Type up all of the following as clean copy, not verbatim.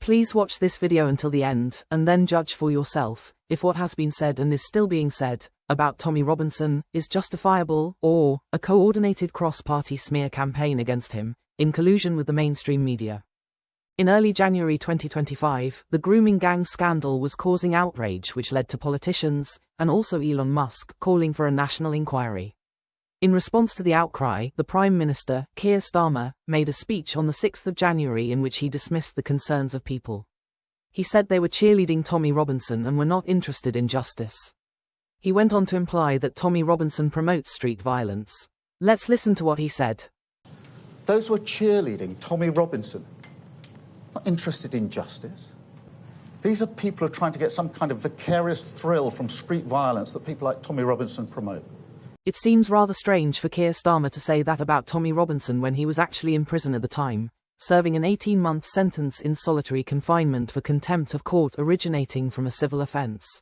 Please watch this video until the end, and then judge for yourself if what has been said and is still being said about Tommy Robinson is justifiable or a coordinated cross-party smear campaign against him in collusion with the mainstream media. In early January 2025, the grooming gang scandal was causing outrage, which led to politicians, and also Elon Musk, calling for a national inquiry. In response to the outcry, the Prime Minister, Keir Starmer, made a speech on the 6th of January in which he dismissed the concerns of people. He said they were cheerleading Tommy Robinson and were not interested in justice. He went on to imply that Tommy Robinson promotes street violence. Let's listen to what he said. Those who are cheerleading Tommy Robinson, not interested in justice. These are people who are trying to get some kind of vicarious thrill from street violence that people like Tommy Robinson promote. It seems rather strange for Keir Starmer to say that about Tommy Robinson when he was actually in prison at the time, serving an 18-month sentence in solitary confinement for contempt of court originating from a civil offence.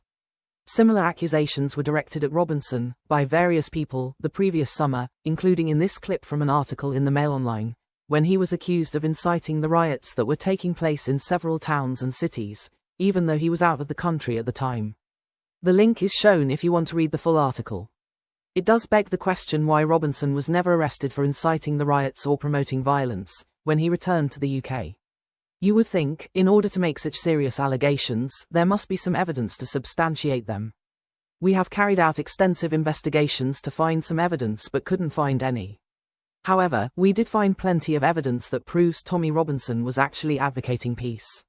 Similar accusations were directed at Robinson by various people the previous summer, including in this clip from an article in the Mail Online, when he was accused of inciting the riots that were taking place in several towns and cities, even though he was out of the country at the time. The link is shown if you want to read the full article. It does beg the question why Robinson was never arrested for inciting the riots or promoting violence when he returned to the UK. You would think, in order to make such serious allegations, there must be some evidence to substantiate them. We have carried out extensive investigations to find some evidence but couldn't find any. However, we did find plenty of evidence that proves Tommy Robinson was actually advocating peace.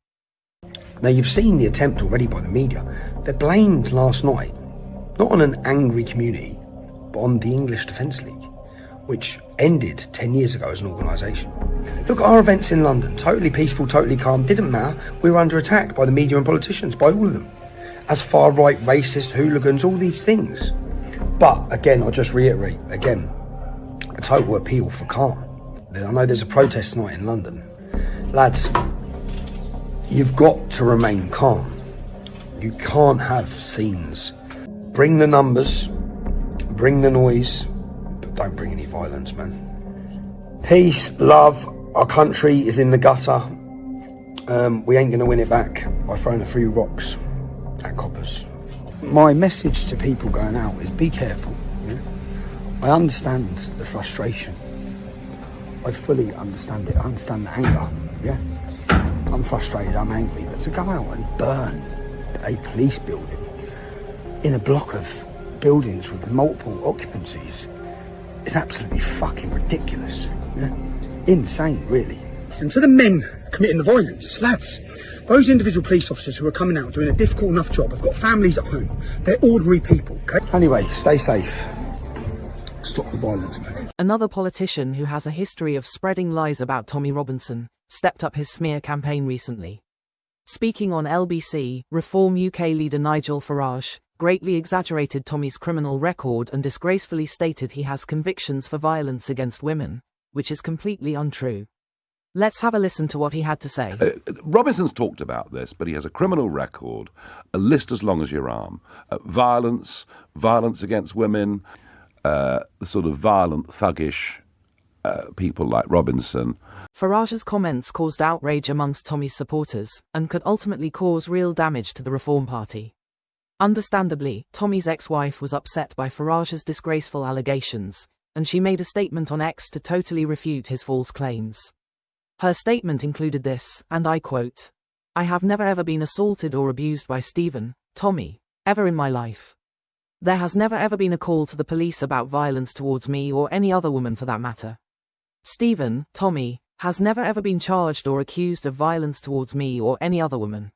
Now, you've seen the attempt already by the media. They blamed last night, not on an angry community, but on the English Defence League, which ended 10 years ago as an organisation. Look at our events in London, totally peaceful, totally calm, didn't matter. We were under attack by the media and politicians, by all of them. As far-right, racist, hooligans, all these things. But, again, I'll just reiterate, again, a total appeal for calm. I know there's a protest tonight in London. Lads, you've got to remain calm. You can't have scenes. Bring the numbers, bring the noise, but don't bring any violence, man. Peace, love, our country is in the gutter. We ain't going to win it back by throwing a few rocks at coppers. My message to people going out is be careful. Yeah? I understand the frustration. I fully understand it. I understand the anger. Yeah, I'm frustrated, I'm angry, but to go out and burn a police building in a block of buildings with multiple occupancies is absolutely fucking ridiculous. Yeah? Insane, really. And to the men committing the violence, lads, those individual police officers who are coming out doing a difficult enough job have got families at home. They're ordinary people, okay? Anyway, stay safe. Stop the violence, man. Another politician who has a history of spreading lies about Tommy Robinson stepped up his smear campaign recently. Speaking on LBC, Reform UK leader Nigel Farage greatly exaggerated Tommy's criminal record and disgracefully stated he has convictions for violence against women, which is completely untrue. Let's have a listen to what he had to say. Robinson's talked about this, but he has a criminal record, a list as long as your arm. Violence against women, the sort of violent, thuggish people like Robinson. Farage's comments caused outrage amongst Tommy's supporters and could ultimately cause real damage to the Reform Party. Understandably, Tommy's ex-wife was upset by Farage's disgraceful allegations, and she made a statement on X to totally refute his false claims. Her statement included this, and I quote, "I have never ever been assaulted or abused by Stephen, Tommy, ever in my life. There has never ever been a call to the police about violence towards me or any other woman for that matter. Stephen, Tommy, has never ever been charged or accused of violence towards me or any other woman.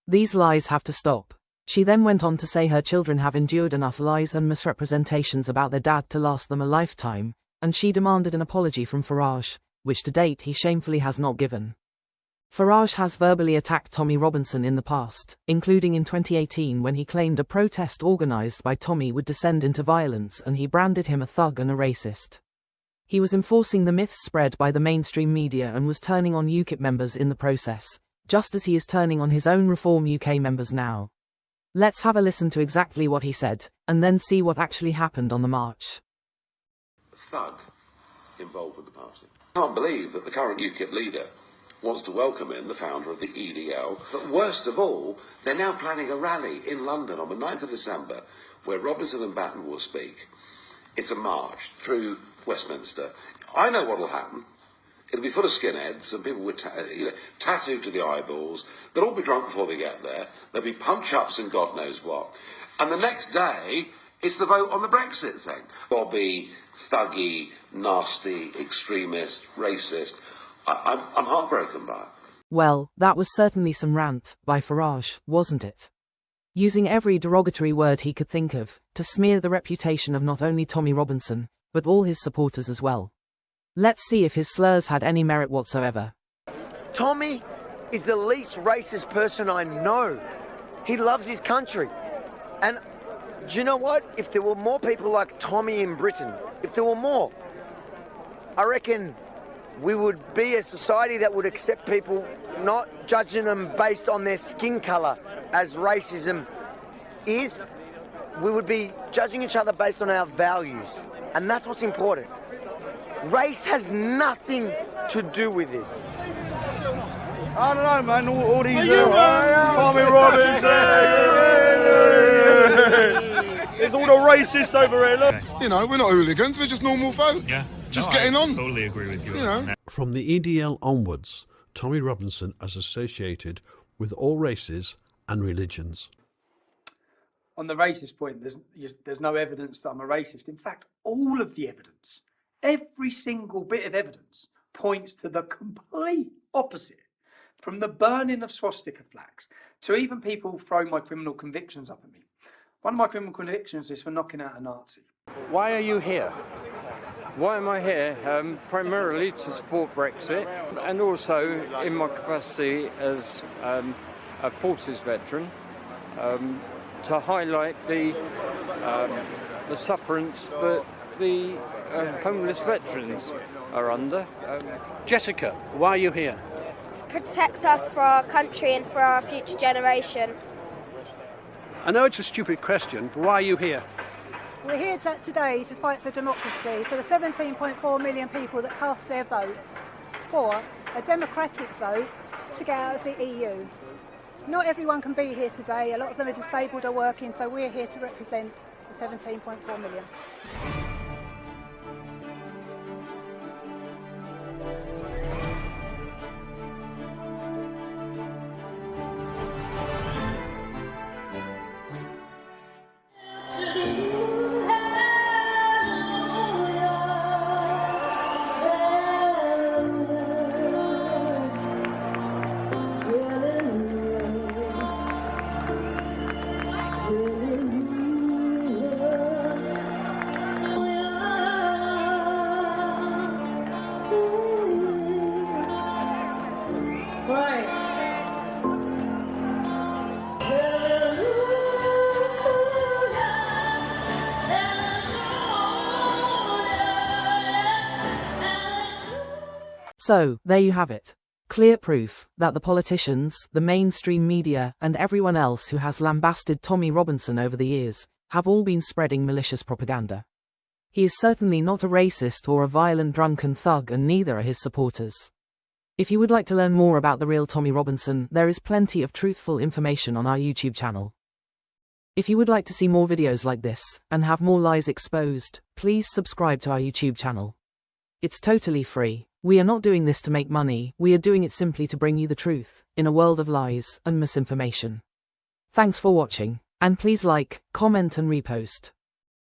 These lies have to stop." She then went on to say her children have endured enough lies and misrepresentations about their dad to last them a lifetime, and she demanded an apology from Farage, which to date he shamefully has not given. Farage has verbally attacked Tommy Robinson in the past, including in 2018 when he claimed a protest organised by Tommy would descend into violence and he branded him a thug and a racist. He was enforcing the myths spread by the mainstream media and was turning on UKIP members in the process, just as he is turning on his own Reform UK members now. Let's have a listen to exactly what he said, and then see what actually happened on the march. Thug involved with the party. I can't believe that the current UKIP leader wants to welcome in the founder of the EDL. But worst of all, they're now planning a rally in London on the 9th of December where Robinson and Batten will speak. It's a march through Westminster. I know what will happen. It'll be full of skinheads and people with tattooed to the eyeballs. They'll all be drunk before they get there. There'll be punch-ups and God knows what. And the next day, it's the vote on the Brexit thing. Bobby, thuggy, nasty, extremist, racist. I'm heartbroken by it. Well, that was certainly some rant by Farage, wasn't it? Using every derogatory word he could think of to smear the reputation of not only Tommy Robinson, but all his supporters as well. Let's see if his slurs had any merit whatsoever. Tommy is the least racist person I know. He loves his country. And do you know what? If there were more people like Tommy in Britain, if there were more, I reckon we would be a society that would accept people, not judging them based on their skin colour, as racism is. We would be judging each other based on our values. And that's what's important. Race has nothing to do with this. I don't know, man. All these Tommy Robinson. There's all the racists over here. Look. You know, we're not hooligans. We're just normal folk. Yeah. Just getting on. Totally agree with you. You know. From the EDL onwards, Tommy Robinson is associated with all races and religions. On the racist point, there's no evidence that I'm a racist. In fact, all of the evidence, every single bit of evidence, points to the complete opposite. From the burning of swastika flags to even people throwing my criminal convictions up at me. One of my criminal convictions is for knocking out a Nazi. Why are you here? Why am I here? Primarily to support Brexit and also in my capacity as a forces veteran to highlight the sufferance that the homeless veterans are under. Jessica, why are you here? To protect us for our country and for our future generation. I know it's a stupid question, but why are you here? We're here today to fight for democracy, for the 17.4 million people that cast their vote for a democratic vote to get out of the EU. Not everyone can be here today. A lot of them are disabled or working, so we're here to represent the 17.4 million. So, there you have it. Clear proof that the politicians, the mainstream media, and everyone else who has lambasted Tommy Robinson over the years have all been spreading malicious propaganda. He is certainly not a racist or a violent drunken thug, and neither are his supporters. If you would like to learn more about the real Tommy Robinson, there is plenty of truthful information on our YouTube channel. If you would like to see more videos like this, and have more lies exposed, please subscribe to our YouTube channel. It's totally free. We are not doing this to make money, we are doing it simply to bring you the truth, in a world of lies and misinformation. Thanks for watching, and please like, comment and repost.